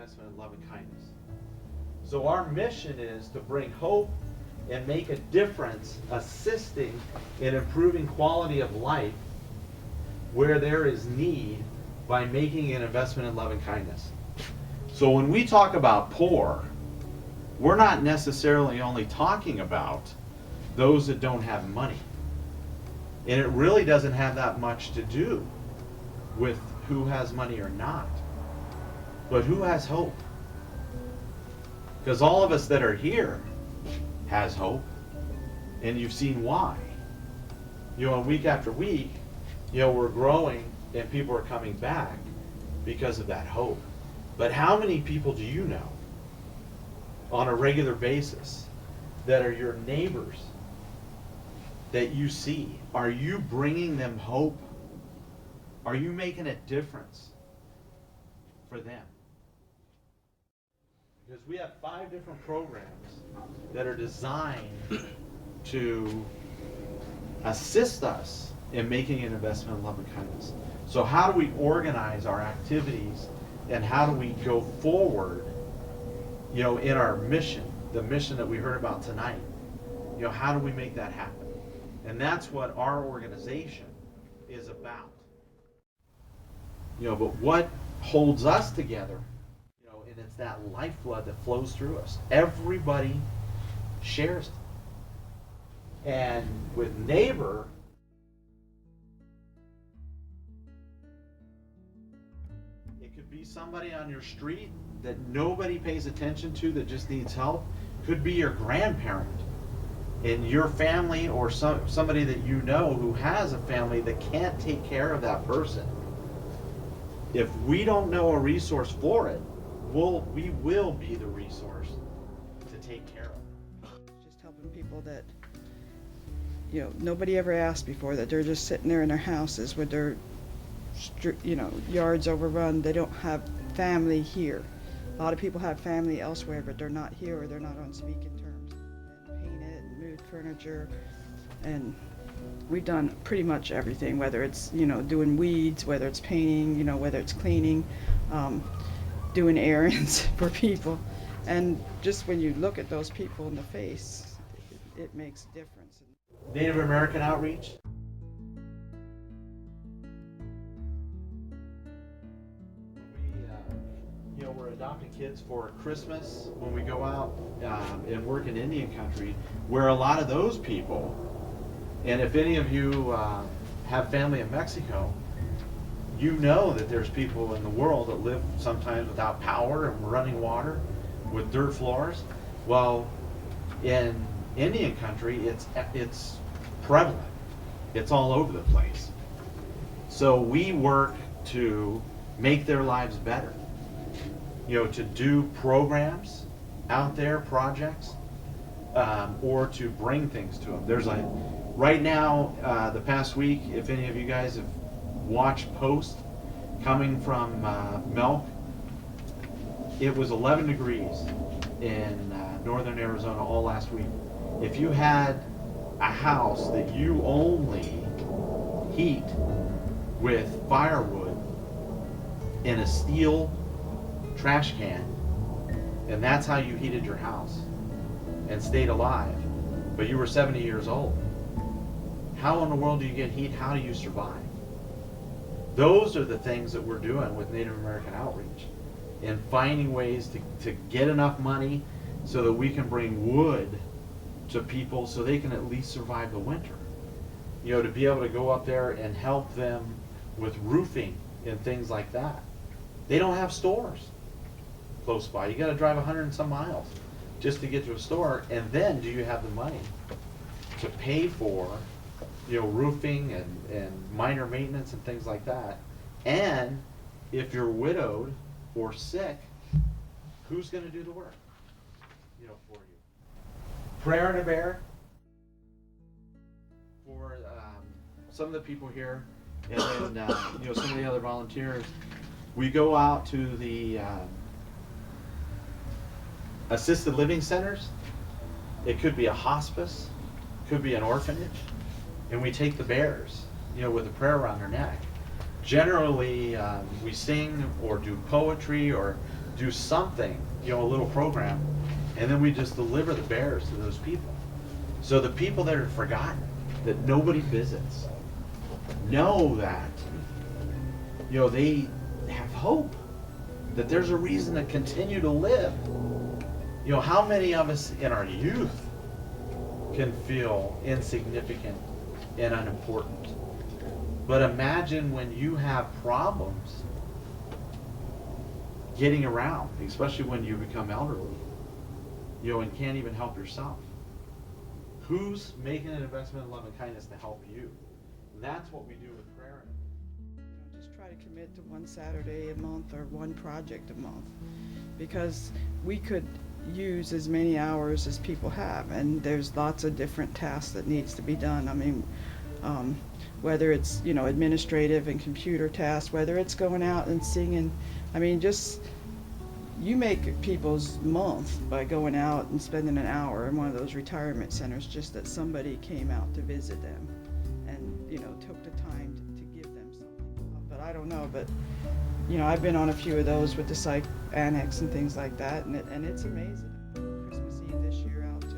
investment in love and kindness. So our mission is to bring hope and make a difference, assisting in improving quality of life where there is need by making an investment in love and kindness. So when we talk about poor, we're not necessarily only talking about those that don't have money. And it really doesn't have that much to do with who has money or not, but who has hope. Because all of us that are here has hope, and you've seen why. You know, week after week, you know, we're growing and people are coming back because of that hope. But how many people do you know on a regular basis that are your neighbors that you see? Are you bringing them hope? Are you making a difference for them? Because we have 5 different programs that are designed to assist us in making an investment in love and kindness. So how do we organize our activities, and how do we go forward, you know, in our mission, the mission that we heard about tonight? You know, how do we make that happen? And that's what our organization is about. You know, but what holds us together, you know, and it's that lifeblood that flows through us. Everybody shares it. And with neighbor, it could be somebody on your street that nobody pays attention to that just needs help. Could be your grandparent in your family, or somebody that you know who has a family that can't take care of that person. If we don't know a resource for it, we will be the resource to take care of. Just helping people that, you know, nobody ever asked before, that they're just sitting there in their houses with their, you know, yards overrun. They don't have family here. A lot of people have family elsewhere, but they're not here, or they're not on speaking terms. And painted and moved furniture, and we've done pretty much everything, whether it's, you know, doing weeds, whether it's painting, you know, whether it's cleaning, doing errands for people. And just when you look at those people in the face, it makes a difference. Native American outreach. You know, we're adopting kids for Christmas when we go out and work in Indian country, where a lot of those people, and if any of you have family in Mexico, you know that there's people in the world that live sometimes without power and running water, with dirt floors. Well, in Indian country, it's prevalent. It's all over the place. So we work to make their lives better. You know, to do programs out there, projects, or to bring things to them. There's right now, the past week, if any of you guys have watched posts coming from M.I.L.K, it was 11 degrees in northern Arizona all last week. If you had a house that you only heat with firewood in a steel trash can, and that's how you heated your house and stayed alive, but you were 70 years old, how in the world do you get heat? How do you survive? Those are the things that we're doing with Native American outreach, and finding ways to get enough money so that we can bring wood to people so they can at least survive the winter. You know, to be able to go up there and help them with roofing and things like that. They don't have stores close by. You got to drive 100 and some miles just to get to a store, and then do you have the money to pay for, you know, roofing and minor maintenance and things like that? And if you're widowed or sick, who's going to do the work, you know, for you? Prayer in a Bear for some of the people here, and then you know, some of the other volunteers. We go out to the assisted living centers. It could be a hospice, could be an orphanage, and we take the bears, you know, with a prayer around their neck. Generally, we sing or do poetry or do something, a little program, and then we just deliver the bears to those people. So the people that are forgotten, that nobody visits, know that, they have hope, that there's a reason to continue to live. How many of us in our youth can feel insignificant and unimportant? But imagine when you have problems getting around, especially when you become elderly, and can't even help yourself. Who's making an investment in love and kindness to help you? That's what we do with prayer. Just try to commit to one Saturday a month or one project a month, because we could use as many hours as people have, and there's lots of different tasks that needs to be done. I mean, whether it's administrative and computer tasks, whether it's going out and singing. I mean, just you make people's month by going out and spending an hour in one of those retirement centers, just that somebody came out to visit them and took the time to give them something. But I don't know, but I've been on a few of those with the psych annex and things like that, and it's amazing. Christmas Eve this year out to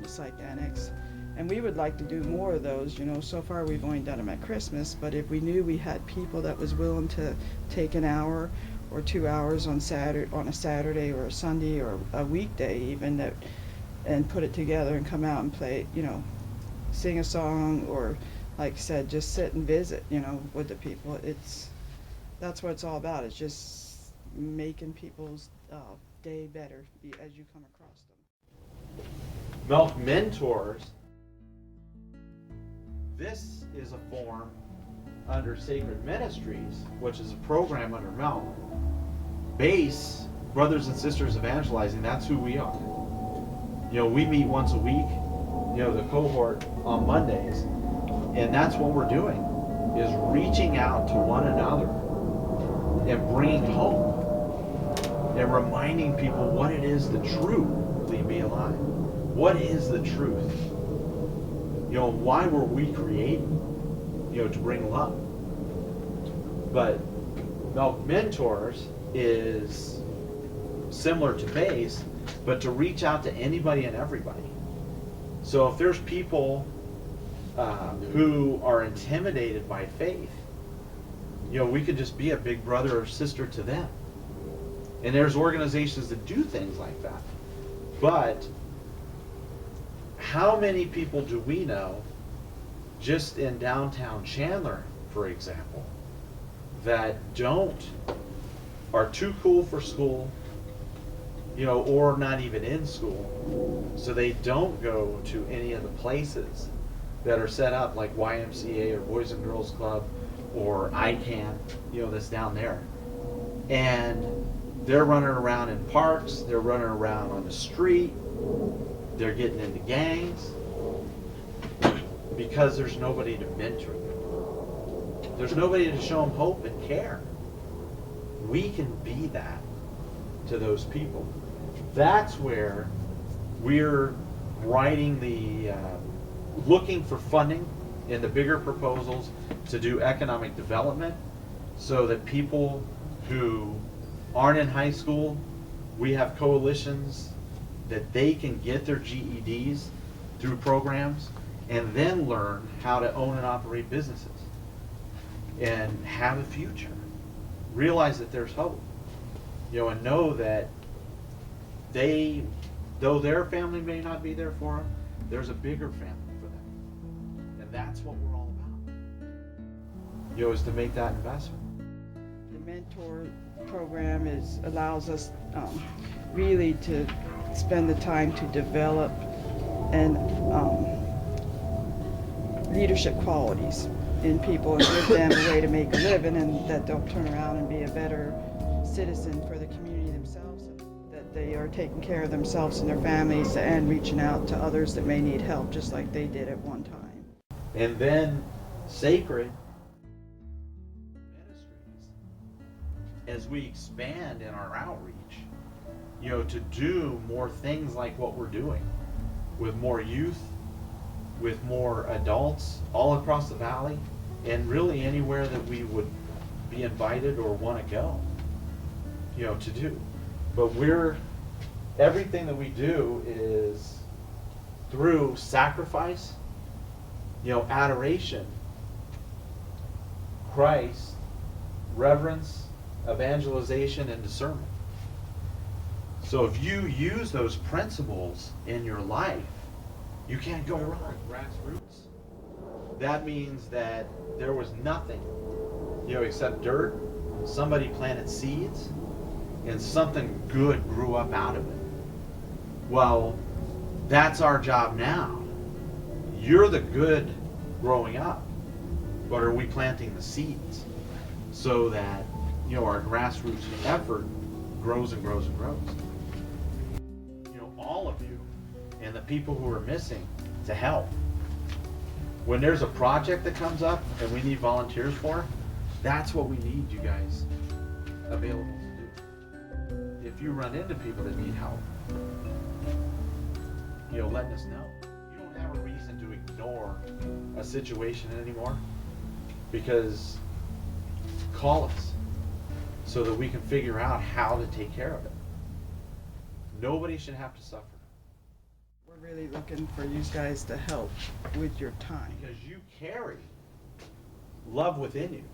the psych annex. And we would like to do more of those. So far we've only done them at Christmas, but if we knew we had people that was willing to take an hour or 2 hours on a Saturday or a Sunday or a weekday even, and put it together and come out and play, sing a song, or like I said, just sit and visit, with the people. That's what it's all about. It's just making people's day better as you come across them. M.I.L.K Mentors. This is a form under Sacred Ministries, which is a program under M.I.L.K. Base, Brothers and Sisters Evangelizing, that's who we are. We meet once a week, the cohort on Mondays, and that's what we're doing, is reaching out to one another and bringing hope and reminding people what it is to truly be alive. What is the truth? Why were we created? To bring love. But M.I.L.K Mentors is similar to Base, but to reach out to anybody and everybody. So if there's people who are intimidated by faith, we could just be a big brother or sister to them. And there's organizations that do things like that. But how many people do we know, just in downtown Chandler, for example, that are too cool for school, or not even in school, so they don't go to any of the places that are set up like YMCA or Boys and Girls Club or ICANN, that's down there. And they're running around in parks, they're running around on the street, they're getting into gangs, because there's nobody to mentor them. There's nobody to show them hope and care. We can be that to those people. That's where we're writing looking for funding in the bigger proposals to do economic development, so that people who aren't in high school, we have coalitions that they can get their GEDs through programs and then learn how to own and operate businesses and have a future. Realize that there's hope, and know that though their family may not be there for them, there's a bigger family for them. And that's what we're all about, is to make that investment. The mentor program allows us really to spend the time to develop and leadership qualities in people, and give them a way to make a living, and that they'll turn around and be a better citizen for the community themselves, that they are taking care of themselves and their families and reaching out to others that may need help, just like they did at one time. And then Sacred Ministries, as we expand in our outreach, to do more things like what we're doing, with more youth, with more adults all across the valley, and really anywhere that we would be invited or want to go. to do. But everything that we do is through sacrifice, adoration, Christ, reverence, evangelization, and discernment. So if you use those principles in your life, you can't go wrong. Grassroots. That means that there was nothing, except dirt. Somebody planted seeds, and something good grew up out of it. Well, that's our job now. You're the good growing up, but are we planting the seeds so that our grassroots effort grows and grows and grows? All of you and the people who are missing to help. When there's a project that comes up and we need volunteers for, that's what we need you guys available to do. If you run into people that need help, letting us know. You don't have a reason to ignore a situation anymore, because call us so that we can figure out how to take care of it. Nobody should have to suffer. We're really looking for you guys to help with your time. Because you carry love within you.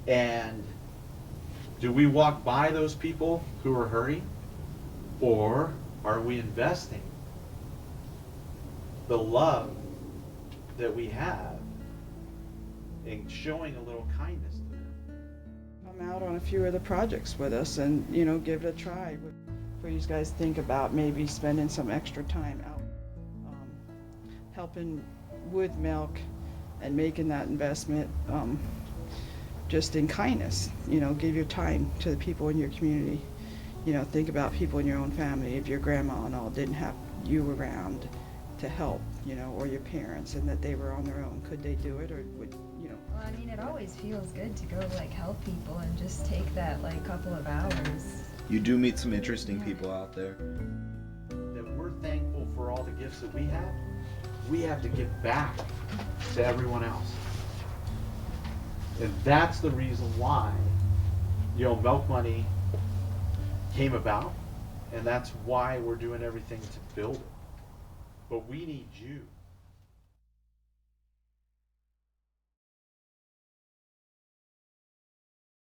And do we walk by those people who are hurting? Or are we investing the love that we have in showing a little kindness to them? Come out on a few of the projects with us and, give it a try. For you guys think about maybe spending some extra time out helping with M.I.L.K. and making that investment just in kindness. Give your time to the people in your community. Think about people in your own family. If your grandma and all didn't have you around to help, or your parents, and that they were on their own, could they do it, or would? Well, I mean, it always feels good to go help people and just take that couple of hours. You do meet some interesting people out there. That we're thankful for all the gifts that we have to give back to everyone else. And that's the reason why, M.I.L.K. money came about, and that's why we're doing everything to build it. But we need you.